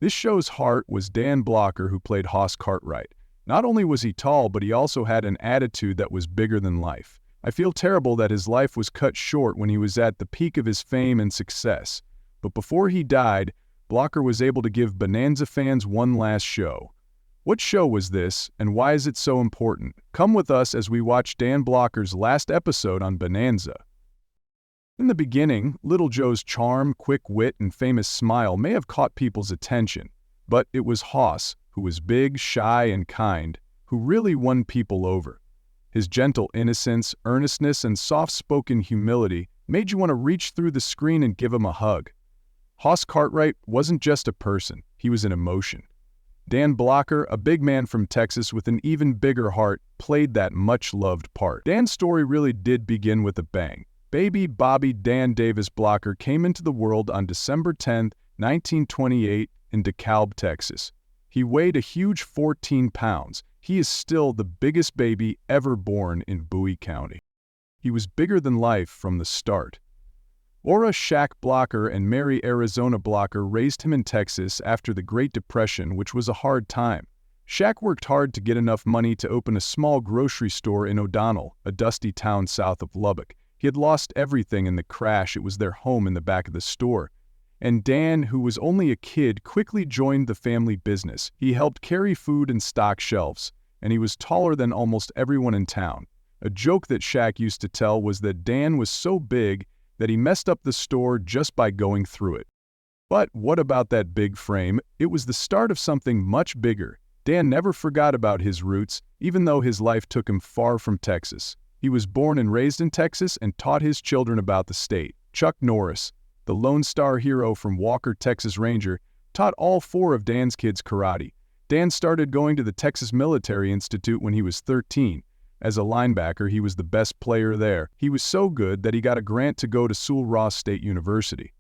This show's heart was Dan Blocker, who played Hoss Cartwright. Not only was he tall, but he also had an attitude that was bigger than life. I feel terrible that his life was cut short when he was at the peak of his fame and success. But before he died, Blocker was able to give Bonanza fans one last show. What show was this, and why is it so important? Come with us as we watch Dan Blocker's last episode on Bonanza. In the beginning, Little Joe's charm, quick wit, and famous smile may have caught people's attention, but it was Hoss, who was big, shy, and kind, who really won people over. His gentle innocence, earnestness, and soft-spoken humility made you want to reach through the screen and give him a hug. Hoss Cartwright wasn't just a person, he was an emotion. Dan Blocker, a big man from Texas with an even bigger heart, played that much-loved part. Dan's story really did begin with a bang. Baby Bobby Dan Davis Blocker came into the world on December 10, 1928, in DeKalb, Texas. He weighed a huge 14 pounds. He is still the biggest baby ever born in Bowie County. He was bigger than life from the start. Ora Shaq Blocker and Mary Arizona Blocker raised him in Texas after the Great Depression, which was a hard time. Shaq worked hard to get enough money to open a small grocery store in O'Donnell, a dusty town south of Lubbock. He had lost everything in the crash. It was their home in the back of the store. And Dan, who was only a kid, quickly joined the family business. He helped carry food and stock shelves, and he was taller than almost everyone in town. A joke that Shaq used to tell was that Dan was so big that he messed up the store just by going through it. But what about that big frame? It was the start of something much bigger. Dan never forgot about his roots, even though his life took him far from Texas. He was born and raised in Texas and taught his children about the state. Chuck Norris, the Lone Star hero from Walker, Texas Ranger, taught all four of Dan's kids karate. Dan started going to the Texas Military Institute when he was 13. As a linebacker, he was the best player there. He was so good that he got a grant to go to Sul Ross State University.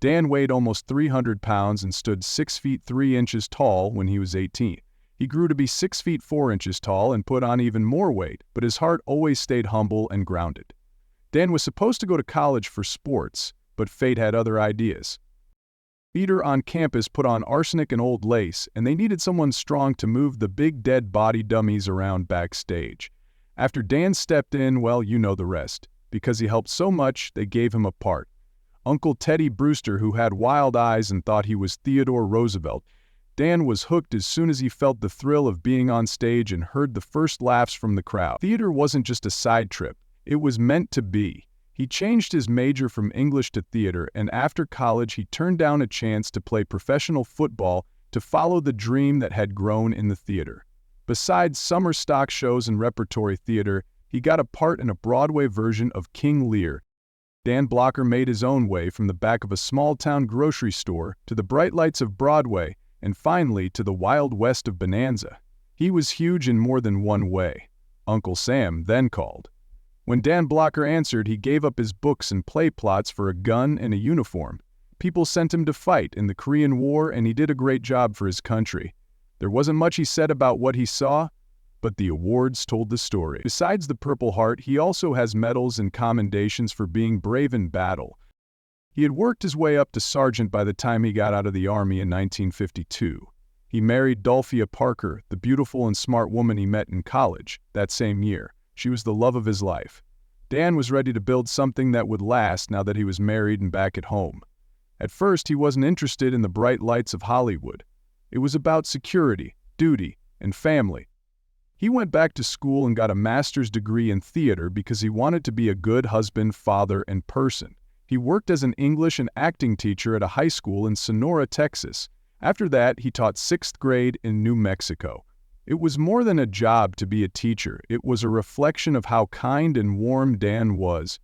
Dan weighed almost 300 pounds and stood 6 feet 3 inches tall when he was 18. He grew to be 6 feet 4 inches tall and put on even more weight, but his heart always stayed humble and grounded. Dan was supposed to go to college for sports, but fate had other ideas. Theater on campus put on arsenic and old lace, and they needed someone strong to move the big dead body dummies around backstage. After Dan stepped in, well, you know the rest. Because he helped so much, they gave him a part. Uncle Teddy Brewster, who had wild eyes and thought he was Theodore Roosevelt. Dan was hooked as soon as he felt the thrill of being on stage and heard the first laughs from the crowd. Theater wasn't just a side trip, it was meant to be. He changed his major from English to theater, and after college he turned down a chance to play professional football to follow the dream that had grown in the theater. Besides summer stock shows and repertory theater, he got a part in a Broadway version of King Lear. Dan Blocker made his own way from the back of a small-town grocery store to the bright lights of Broadway, and finally to the Wild West of Bonanza. He was huge in more than one way. Uncle Sam then called. When Dan Blocker answered, he gave up his books and play plots for a gun and a uniform. People sent him to fight in the Korean War, and he did a great job for his country. There wasn't much he said about what he saw, but the awards told the story. Besides the Purple Heart, he also has medals and commendations for being brave in battle. He had worked his way up to sergeant by the time he got out of the Army in 1952. He married Dolphia Parker, the beautiful and smart woman he met in college, that same year. She was the love of his life. Dan was ready to build something that would last now that he was married and back at home. At first, he wasn't interested in the bright lights of Hollywood. It was about security, duty, and family. He went back to school and got a master's degree in theater because he wanted to be a good husband, father, and person. He worked as an English and acting teacher at a high school in Sonora, Texas. After that, he taught 6th grade in New Mexico. It was more than a job to be a teacher. It was a reflection of how kind and warm Dan was.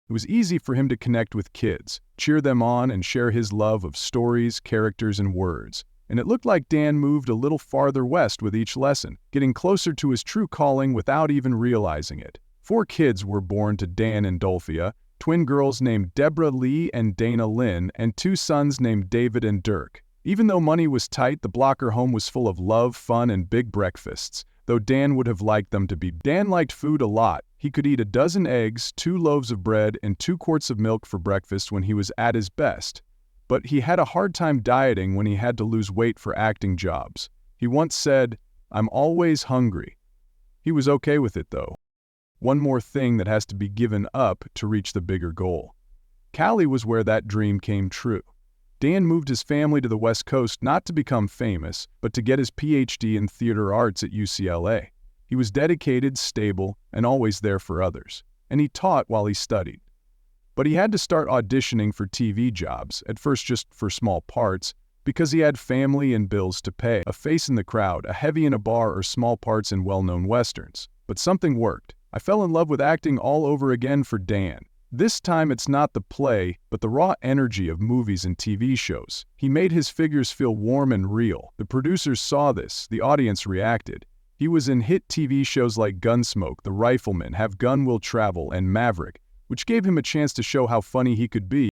It was easy for him to connect with kids, cheer them on, and share his love of stories, characters, and words. And it looked like Dan moved a little farther west with each lesson, getting closer to his true calling without even realizing it. 4 kids were born to Dan and Dolphia, twin girls named Deborah Lee and Dana Lynn, and 2 sons named David and Dirk. Even though money was tight, the Blocker home was full of love, fun, and big breakfasts, though Dan would have liked them to be. Dan liked food a lot. He could eat a dozen eggs, 2 loaves of bread, and 2 quarts of milk for breakfast when he was at his best. but he had a hard time dieting when he had to lose weight for acting jobs. He once said, "I'm always hungry." He was okay with it, though. One more thing that has to be given up to reach the bigger goal. Cali was where that dream came true. Dan moved his family to the West Coast not to become famous, but to get his PhD in theater arts at UCLA. He was dedicated, stable, and always there for others. And he taught while he studied. But he had to start auditioning for TV jobs, at first just for small parts, because he had family and bills to pay, a face in the crowd, a heavy in a bar, or small parts in well-known westerns. But something worked. I fell in love with acting all over again for Dan. This time it's not the play, but the raw energy of movies and TV shows. He made his figures feel warm and real. The producers saw this, the audience reacted. He was in hit TV shows like Gunsmoke, The Rifleman, Have Gun Will Travel, and Maverick, which gave him a chance to show how funny he could be.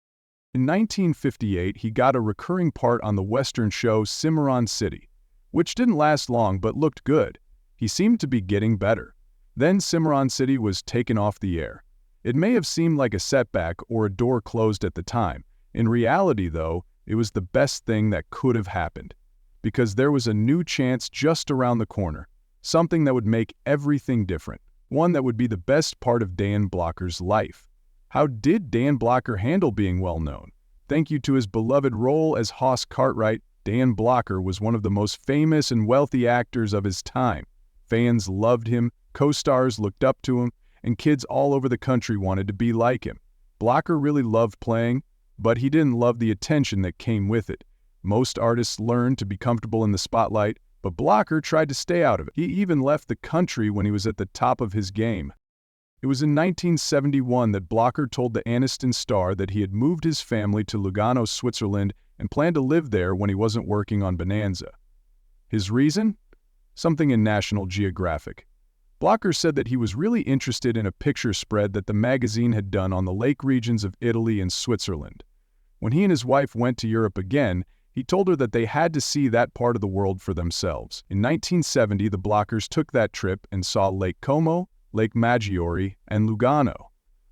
In 1958, he got a recurring part on the Western show Cimarron City, which didn't last long but looked good. He seemed to be getting better. Then Cimarron City was taken off the air. It may have seemed like a setback or a door closed at the time. In reality, though, it was the best thing that could have happened. Because there was a new chance just around the corner. Something that would make everything different. One that would be the best part of Dan Blocker's life. How did Dan Blocker handle being well-known? Thank you to his beloved role as Hoss Cartwright, Dan Blocker was one of the most famous and wealthy actors of his time. Fans loved him, co-stars looked up to him, and kids all over the country wanted to be like him. Blocker really loved playing, but he didn't love the attention that came with it. Most artists learn to be comfortable in the spotlight, but Blocker tried to stay out of it. He even left the country when he was at the top of his game. It was in 1971 that Blocker told the Aniston Star that he had moved his family to Lugano, Switzerland, and planned to live there when he wasn't working on Bonanza. His reason? Something in National Geographic. Blocker said that he was really interested in a picture spread that the magazine had done on the lake regions of Italy and Switzerland. When he and his wife went to Europe again, he told her that they had to see that part of the world for themselves. In 1970, the Blockers took that trip and saw Lake Como, Lake Maggiore, and Lugano.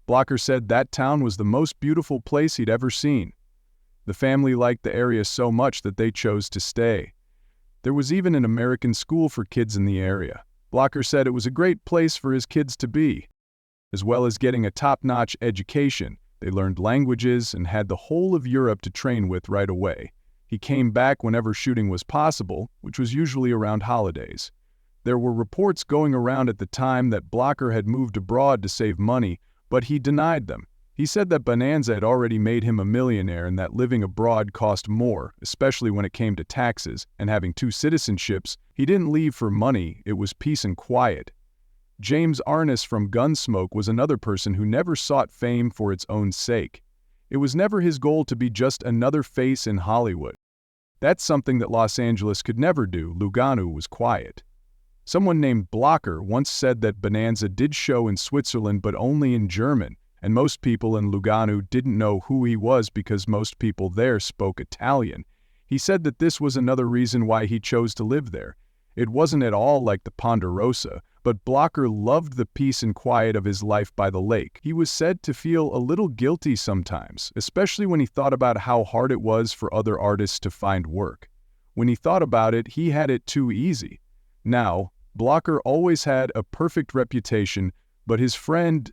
Blocker said that town was the most beautiful place he'd ever seen. The family liked the area so much that they chose to stay. There was even an American school for kids in the area. Blocker said it was a great place for his kids to be. As well as getting a top-notch education, they learned languages and had the whole of Europe to train with right away. He came back whenever shooting was possible, which was usually around holidays. There were reports going around at the time that Blocker had moved abroad to save money, but he denied them. He said that Bonanza had already made him a millionaire and that living abroad cost more, especially when it came to taxes, and having 2 citizenships. He didn't leave for money, it was peace and quiet. James Arness from Gunsmoke was another person who never sought fame for its own sake. It was never his goal to be just another face in Hollywood. That's something that Los Angeles could never do. Lugano was quiet. Someone named Blocker once said that Bonanza did show in Switzerland but only in German, and most people in Lugano didn't know who he was because most people there spoke Italian. He said that this was another reason why he chose to live there. It wasn't at all like the Ponderosa, but Blocker loved the peace and quiet of his life by the lake. He was said to feel a little guilty sometimes, especially when he thought about how hard it was for other artists to find work. When he thought about it, he had it too easy. Now, Blocker always had a perfect reputation, but his friend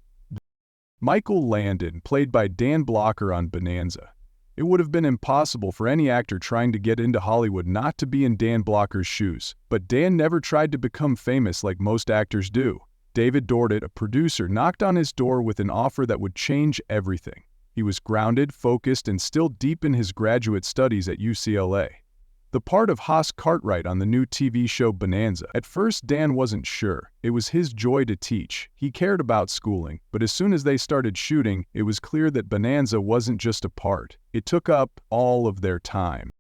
Michael Landon, played by Dan Blocker on Bonanza. It would have been impossible for any actor trying to get into Hollywood not to be in Dan Blocker's shoes, but Dan never tried to become famous like most actors do. David Dordet, a producer, knocked on his door with an offer that would change everything. He was grounded, focused, and still deep in his graduate studies at UCLA. The part of Hoss Cartwright on the new TV show Bonanza. At first, Dan wasn't sure. It was his joy to teach. He cared about schooling, but as soon as they started shooting, it was clear that Bonanza wasn't just a part. It took up all of their time.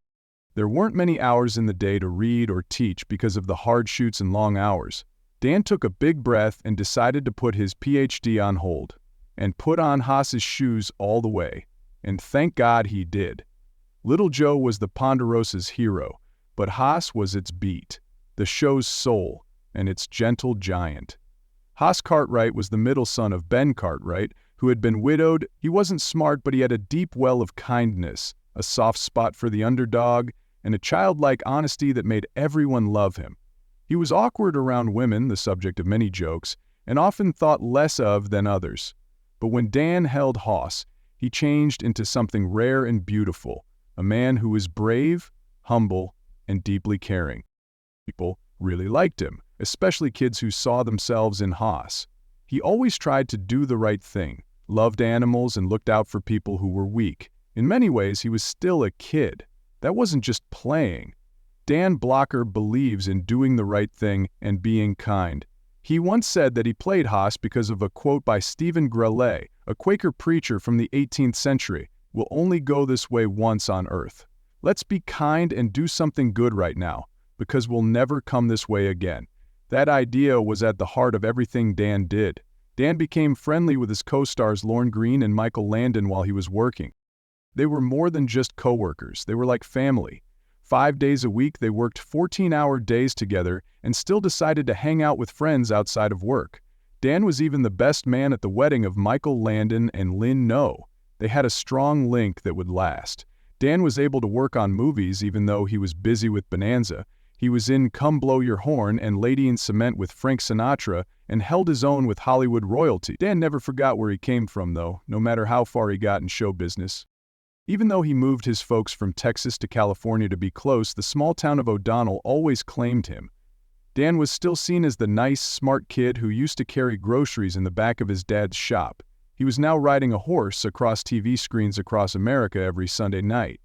There weren't many hours in the day to read or teach because of the hard shoots and long hours. Dan took a big breath and decided to put his PhD on hold and put on Hoss's shoes all the way. And thank God he did. Little Joe was the Ponderosa's hero, but Hoss was its beat, the show's soul, and its gentle giant. Hoss Cartwright was the middle son of Ben Cartwright, who had been widowed. He wasn't smart, but he had a deep well of kindness, a soft spot for the underdog, and a childlike honesty that made everyone love him. He was awkward around women, the subject of many jokes, and often thought less of than others. But when Dan held Hoss, he changed into something rare and beautiful, a man who was brave, humble, and deeply caring. People really liked him, especially kids who saw themselves in Hoss. He always tried to do the right thing, loved animals, and looked out for people who were weak. In many ways, he was still a kid. That wasn't just playing. Dan Blocker believes in doing the right thing and being kind. He once said that he played Hoss because of a quote by Stephen Grellet, a Quaker preacher from the 18th century, "We'll only go this way once on earth. Let's be kind and do something good right now, because we'll never come this way again." That idea was at the heart of everything Dan did. Dan became friendly with his co-stars Lorne Greene and Michael Landon while he was working. They were more than just co-workers, they were like family. 5 days a week they worked 14-hour days together and still decided to hang out with friends outside of work. Dan was even the best man at the wedding of Michael Landon and Lynn No. They had a strong link that would last. Dan was able to work on movies even though he was busy with Bonanza. He was in Come Blow Your Horn and Lady in Cement with Frank Sinatra and held his own with Hollywood royalty. Dan never forgot where he came from, though, no matter how far he got in show business. Even though he moved his folks from Texas to California to be close, the small town of O'Donnell always claimed him. Dan was still seen as the nice, smart kid who used to carry groceries in the back of his dad's shop. He was now riding a horse across TV screens across America every Sunday night.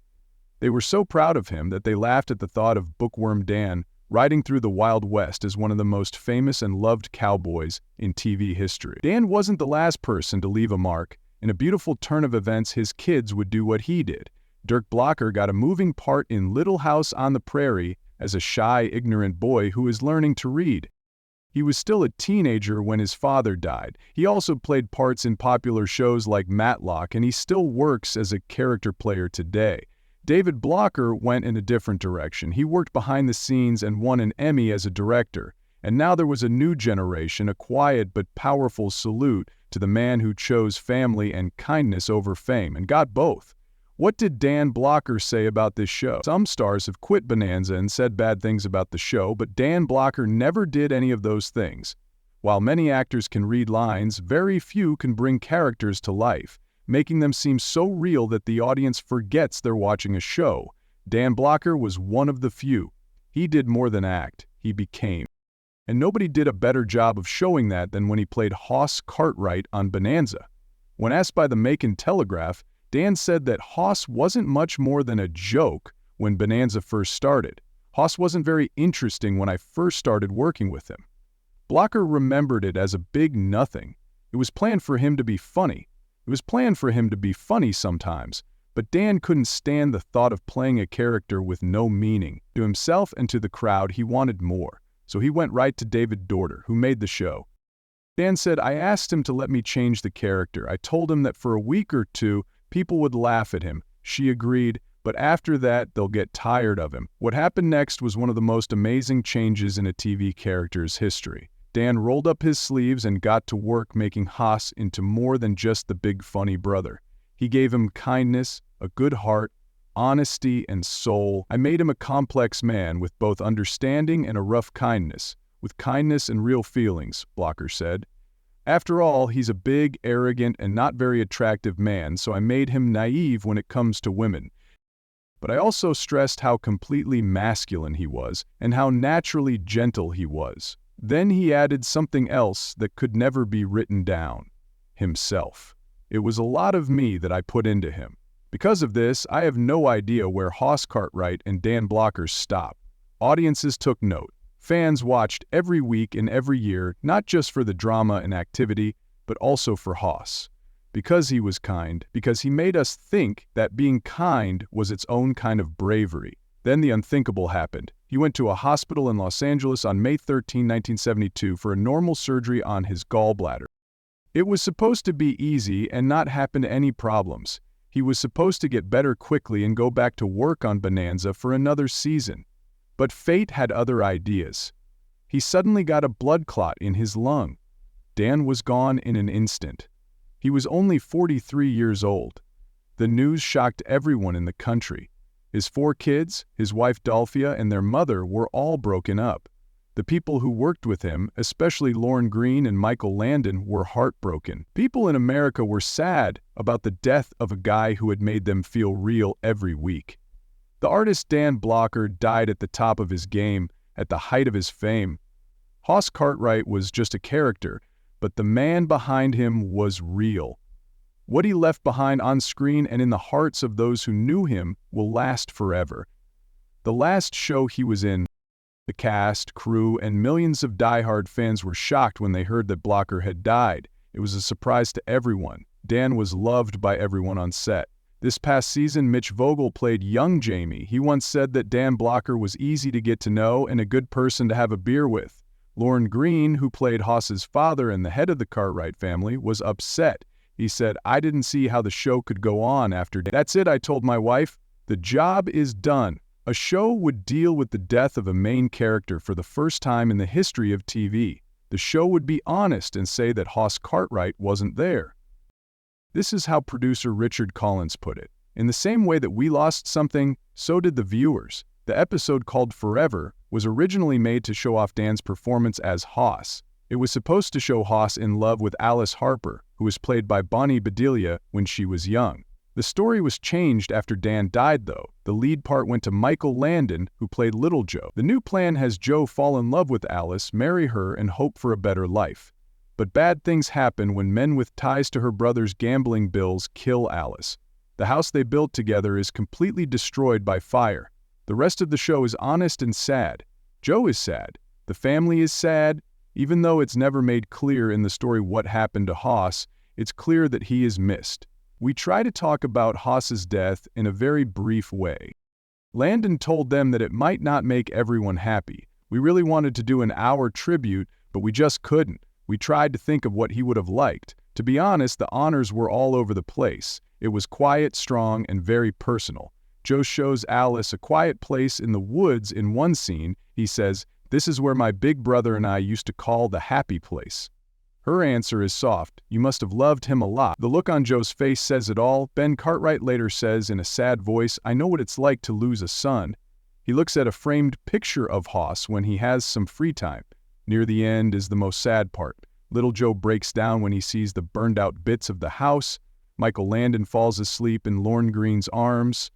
They were so proud of him that they laughed at the thought of Bookworm Dan riding through the Wild West as one of the most famous and loved cowboys in TV history. Dan wasn't the last person to leave a mark. In a beautiful turn of events, his kids would do what he did. Dirk Blocker got a moving part in Little House on the Prairie as a shy, ignorant boy who was learning to read. He was still a teenager when his father died. He also played parts in popular shows like Matlock, and he still works as a character player today. David Blocker went in a different direction. He worked behind the scenes and won an Emmy as a director. And now there was a new generation, a quiet but powerful salute to the man who chose family and kindness over fame, and got both. What did Dan Blocker say about this show? Some stars have quit Bonanza and said bad things about the show, but Dan Blocker never did any of those things. While many actors can read lines, very few can bring characters to life, making them seem so real that the audience forgets they're watching a show. Dan Blocker was one of the few. He did more than act, he became. And nobody did a better job of showing that than when he played Hoss Cartwright on Bonanza. When asked by the Macon Telegraph, Dan said that Hoss wasn't much more than a joke when Bonanza first started. Hoss wasn't very interesting when I first started working with him. Blocker remembered it as a big nothing. It was planned for him to be funny. It was planned for him to be funny sometimes, but Dan couldn't stand the thought of playing a character with no meaning. To himself and to the crowd, he wanted more. So he went right to David Dorter, who made the show. Dan said, "I asked him to let me change the character. I told him that for a week or two, people would laugh at him. She agreed, but after that, they'll get tired of him." What happened next was one of the most amazing changes in a TV character's history. Dan rolled up his sleeves and got to work making Hoss into more than just the big funny brother. He gave him kindness, a good heart, honesty, and soul. "I made him a complex man with both understanding and a rough kindness, with kindness and real feelings," Blocker said. "After all, he's a big, arrogant, and not very attractive man, so I made him naive when it comes to women. But I also stressed how completely masculine he was, and how naturally gentle he was." Then he added something else that could never be written down: himself. It was a lot of me that I put into him. Because of this, I have no idea where Hoss Cartwright and Dan Blocker stopped. Audiences took note. Fans watched every week and every year, not just for the drama and activity, but also for Hoss. Because he was kind, because he made us think that being kind was its own kind of bravery. Then the unthinkable happened. He went to a hospital in Los Angeles on May 13, 1972 for a normal surgery on his gallbladder. It was supposed to be easy and not happen any problems. He was supposed to get better quickly and go back to work on Bonanza for another season. But fate had other ideas. He suddenly got a blood clot in his lung. Dan was gone in an instant. He was only 43 years old. The news shocked everyone in the country. His 4 kids, his wife Dolphia, and their mother were all broken up. The people who worked with him, especially Lorne Greene and Michael Landon, were heartbroken. People in America were sad about the death of a guy who had made them feel real every week. The artist Dan Blocker died at the top of his game, at the height of his fame. Hoss Cartwright was just a character, but the man behind him was real. What he left behind on screen and in the hearts of those who knew him will last forever. The last show he was in, the cast, crew, and millions of diehard fans were shocked when they heard that Blocker had died. It was a surprise to everyone. Dan was loved by everyone on set. This past season, Mitch Vogel played young Jamie. He once said that Dan Blocker was easy to get to know and a good person to have a beer with. Lorne Greene, who played Hoss's father and the head of the Cartwright family, was upset. He said, "I didn't see how the show could go on after Dan. That's it, I told my wife. The job is done." A show would deal with the death of a main character for the first time in the history of TV. The show would be honest and say that Hoss Cartwright wasn't there. This is how producer Richard Collins put it. In the same way that we lost something, so did the viewers. The episode called Forever was originally made to show off Dan's performance as Hoss. It was supposed to show Hoss in love with Alice Harper, who was played by Bonnie Bedelia when she was young. The story was changed after Dan died, though. The lead part went to Michael Landon, who played Little Joe. The new plan has Joe fall in love with Alice, marry her, and hope for a better life. But bad things happen when men with ties to her brother's gambling bills kill Alice. The house they built together is completely destroyed by fire. The rest of the show is honest and sad. Joe is sad. The family is sad. Even though it's never made clear in the story what happened to Hoss, it's clear that he is missed. We try to talk about Hoss's death in a very brief way. Landon told them that it might not make everyone happy. We really wanted to do an hour tribute, but we just couldn't. We tried to think of what he would have liked. To be honest, the honors were all over the place. It was quiet, strong, and very personal. Joe shows Alice a quiet place in the woods in one scene. He says, "This is where my big brother and I used to call the happy place." Her answer is soft. "You must have loved him a lot." The look on Joe's face says it all. Ben Cartwright later says in a sad voice, "I know what it's like to lose a son." He looks at a framed picture of Hoss when he has some free time. Near the end is the most sad part. Little Joe breaks down when he sees the burned out bits of the house. Michael Landon falls asleep in Lorne Greene's arms.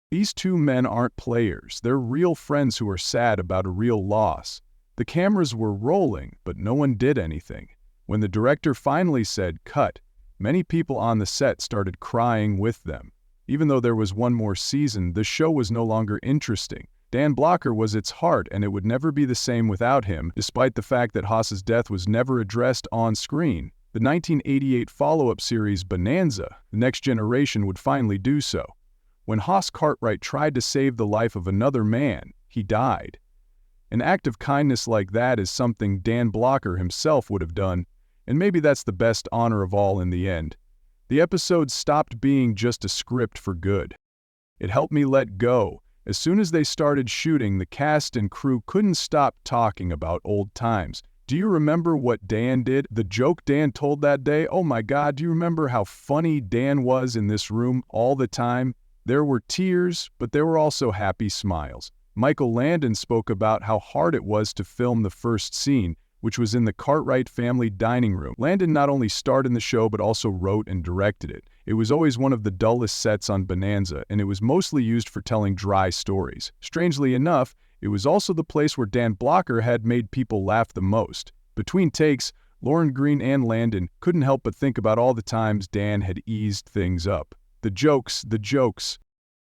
These 2 men aren't players. They're real friends who are sad about a real loss. The cameras were rolling, but no one did anything. When the director finally said, "Cut," many people on the set started crying with them. Even though there was one more season, the show was no longer interesting. Dan Blocker was its heart, and it would never be the same without him, despite the fact that Hoss's death was never addressed on screen. The 1988 follow-up series Bonanza, The Next Generation, would finally do so. When Hoss Cartwright tried to save the life of another man, he died. An act of kindness like that is something Dan Blocker himself would have done, and maybe that's the best honor of all in the end. The episode stopped being just a script for good. It helped me let go. As soon as they started shooting, the cast and crew couldn't stop talking about old times. "Do you remember what Dan did? The joke Dan told that day? Oh my God, do you remember how funny Dan was in this room all the time?" There were tears, but there were also happy smiles. Michael Landon spoke about how hard it was to film the first scene, which was in the Cartwright family dining room. Landon not only starred in the show but also wrote and directed it. It was always one of the dullest sets on Bonanza, and it was mostly used for telling dry stories. Strangely enough, it was also the place where Dan Blocker had made people laugh the most. Between takes, Lorne Greene and Landon couldn't help but think about all the times Dan had eased things up. The jokes.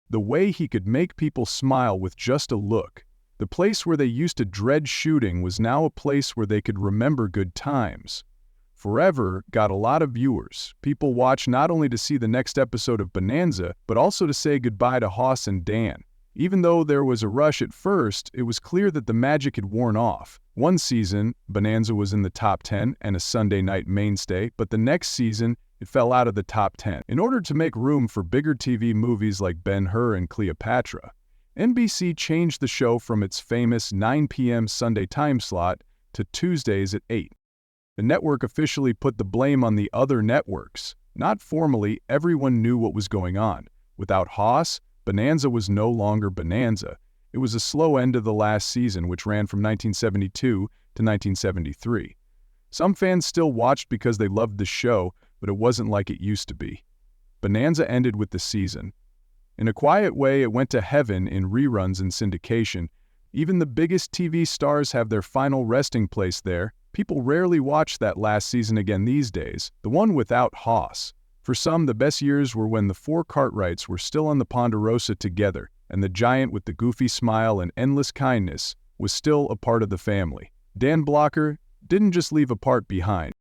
The way he could make people smile with just a look. The place where they used to dread shooting was now a place where they could remember good times. Forever got a lot of viewers. People watched not only to see the next episode of Bonanza, but also to say goodbye to Hoss and Dan. Even though there was a rush at first, it was clear that the magic had worn off. One season, Bonanza was in the top 10 and a Sunday night mainstay, but the next season, it fell out of the top 10. In order to make room for bigger TV movies like Ben-Hur and Cleopatra, NBC changed the show from its famous 9 p.m. Sunday time slot to Tuesdays at 8. The network officially put the blame on the other networks. Not formally, everyone knew what was going on. Without Haas, Bonanza was no longer Bonanza. It was a slow end to the last season, which ran from 1972 to 1973. Some fans still watched because they loved the show, but it wasn't like it used to be. Bonanza ended with the season. In a quiet way, it went to heaven in reruns and syndication. Even the biggest TV stars have their final resting place there. People rarely watch that last season again these days, the one without Haas. For some, the best years were when the four Cartwrights were still on the Ponderosa together, and the giant with the goofy smile and endless kindness was still a part of the family. Dan Blocker didn't just leave a part behind.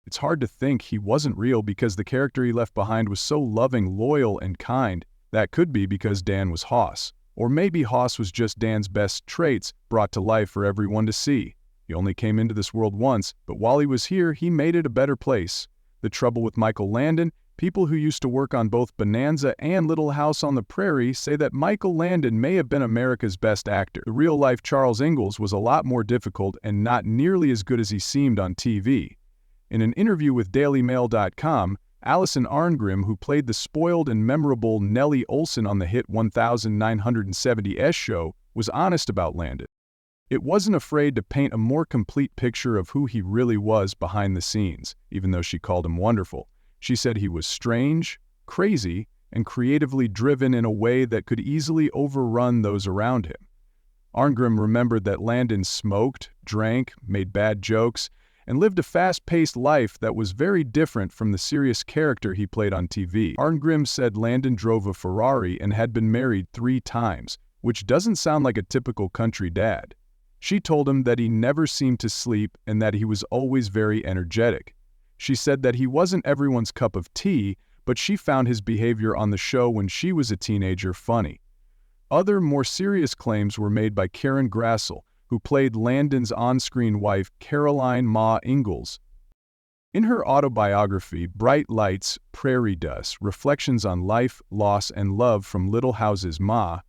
It's hard to think he wasn't real because the character he left behind was so loving, loyal, and kind. That could be because Dan was Haas. Or maybe Haas was just Dan's best traits brought to life for everyone to see. He only came into this world once, but while he was here, he made it a better place. The trouble with Michael Landon, people who used to work on both Bonanza and Little House on the Prairie say that Michael Landon may have been America's best actor. The real-life Charles Ingalls was a lot more difficult and not nearly as good as he seemed on TV. In an interview with DailyMail.com, Alison Arngrim, who played the spoiled and memorable Nellie Oleson on the hit 1970s show, was honest about Landon. It wasn't afraid to paint a more complete picture of who he really was behind the scenes, even though she called him wonderful. She said he was strange, crazy, and creatively driven in a way that could easily overrun those around him. Arngrim remembered that Landon smoked, drank, made bad jokes, and lived a fast-paced life that was very different from the serious character he played on TV. Arngrim said Landon drove a Ferrari and had been married 3 times, which doesn't sound like a typical country dad. She told him that he never seemed to sleep and that he was always very energetic. She said that he wasn't everyone's cup of tea, but she found his behavior on the show when she was a teenager funny. Other, more serious claims were made by Karen Grassel, who played Landon's on-screen wife, Caroline Ma Ingalls. In her autobiography, Bright Lights, Prairie Dust, Reflections on Life, Loss, and Love from Little House's Ma,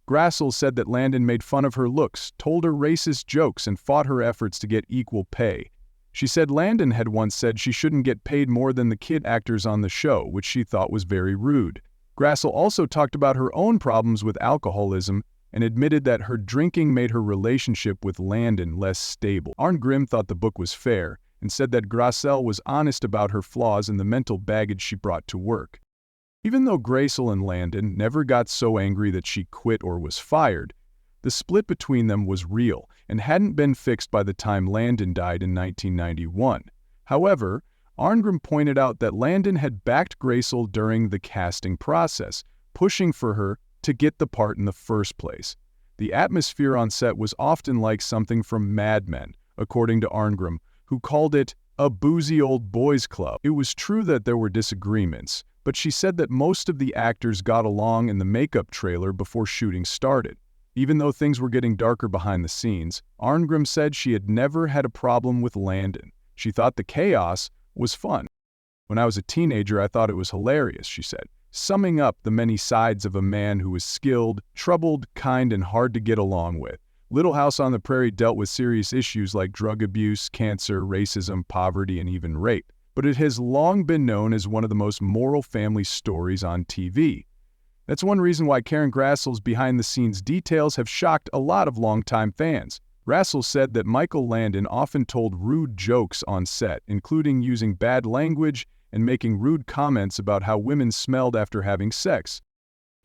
Grassel said that Landon made fun of her looks, told her racist jokes, and fought her efforts to get equal pay. She said Landon had once said she shouldn't get paid more than the kid actors on the show, which she thought was very rude. Grassel also talked about her own problems with alcoholism and admitted that her drinking made her relationship with Landon less stable. Arngrim thought the book was fair and said that Grassel was honest about her flaws and the mental baggage she brought to work. Even though Grassel and Landon never got so angry that she quit or was fired, the split between them was real and hadn't been fixed by the time Landon died in 1991. However, Arngrim pointed out that Landon had backed Grassel during the casting process, pushing for her to get the part in the first place. The atmosphere on set was often like something from Mad Men, according to Arngrim, who called it a boozy old boys club. It was true that there were disagreements, but she said that most of the actors got along in the makeup trailer before shooting started. Even though things were getting darker behind the scenes, Arngrim said she had never had a problem with Landon. She thought the chaos was fun. When I was a teenager, I thought it was hilarious, she said, summing up the many sides of a man who was skilled, troubled, kind, and hard to get along with. Little House on the Prairie dealt with serious issues like drug abuse, cancer, racism, poverty, and even rape, but it has long been known as one of the most moral family stories on TV. That's one reason why Karen Grassel's behind-the-scenes details have shocked a lot of longtime fans. Grassel said that Michael Landon often told rude jokes on set, including using bad language and making rude comments about how women smelled after having sex.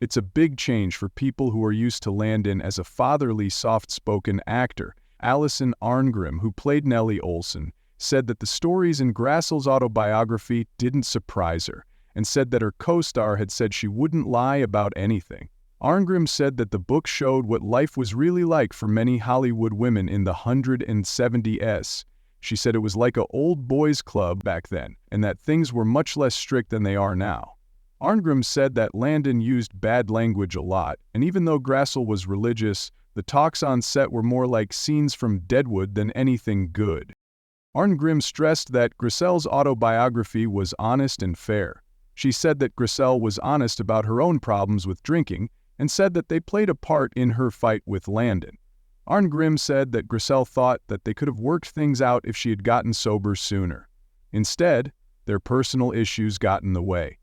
It's a big change for people who are used to Landon as a fatherly, soft-spoken actor. Alison Arngrim, who played Nellie Oleson, said that the stories in Grassel's autobiography didn't surprise her, and said that her co-star had said she wouldn't lie about anything. Arngrim said that the book showed what life was really like for many Hollywood women in the 170s. She said it was like an old boys club back then, and that things were much less strict than they are now. Arngrim said that Landon used bad language a lot, and even though Grassel was religious, the talks on set were more like scenes from Deadwood than anything good. Arngrim stressed that Grassel's autobiography was honest and fair. She said that Grassel was honest about her own problems with drinking, and said that they played a part in her fight with Landon. Arngrim said that Grassel thought that they could have worked things out if she had gotten sober sooner. Instead, Grassel said that Grassel was honest about her own problems with drinking, and said that they played a part in her fight with Landon. Arngrim said that Grassel thought that they could have worked things out if she had gotten sober sooner. Instead, Their personal issues got in the way.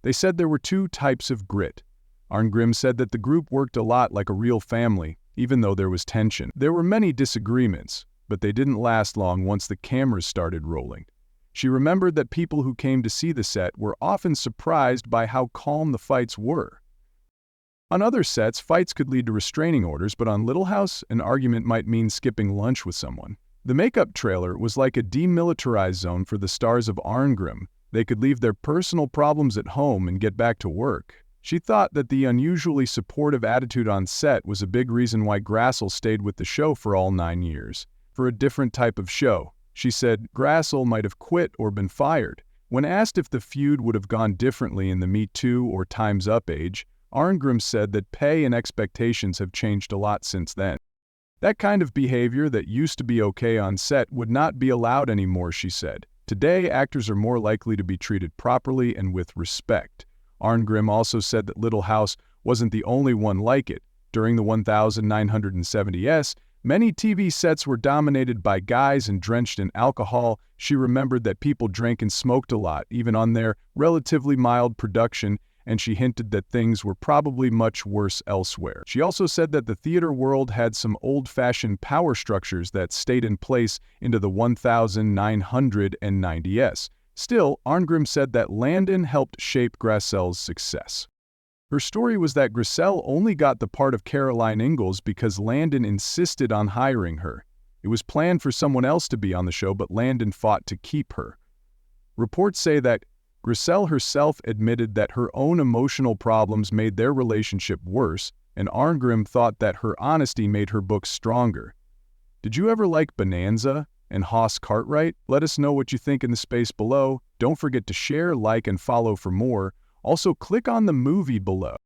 They said there were two types of grit. Arngrim said that the group worked a lot like a real family, even though there was tension. There were many disagreements, but they didn't last long once the cameras started rolling. She remembered that people who came to see the set were often surprised by how calm the fights were. On other sets, fights could lead to restraining orders, but on Little House, an argument might mean skipping lunch with someone. The makeup trailer was like a demilitarized zone for the stars of Arngrim. They could leave their personal problems at home and get back to work. She thought that the unusually supportive attitude on set was a big reason why Grassel stayed with the show for all 9 years. For a different type of show, she said Grassel might have quit or been fired. When asked if the feud would have gone differently in the Me Too or Time's Up age, Arngrim said that pay and expectations have changed a lot since then. That kind of behavior that used to be okay on set would not be allowed anymore, she said. Today, actors are more likely to be treated properly and with respect. Arngrim also said that Little House wasn't the only one like it. During the 1970s, many TV sets were dominated by guys and drenched in alcohol. She remembered that people drank and smoked a lot, even on their relatively mild production, and she hinted that things were probably much worse elsewhere. She also said that the theater world had some old-fashioned power structures that stayed in place into the 1990s. Still, Arngrim said that Landon helped shape Grassel's success. Her story was that Grassel only got the part of Caroline Ingalls because Landon insisted on hiring her. It was planned for someone else to be on the show, but Landon fought to keep her. Reports say that Grassel herself admitted that her own emotional problems made their relationship worse, and Arngrim thought that her honesty made her book stronger. Did you ever like Bonanza and Hoss Cartwright? Let us know what you think in the space below. Don't forget to share, like, and follow for more. Also, click on the movie below.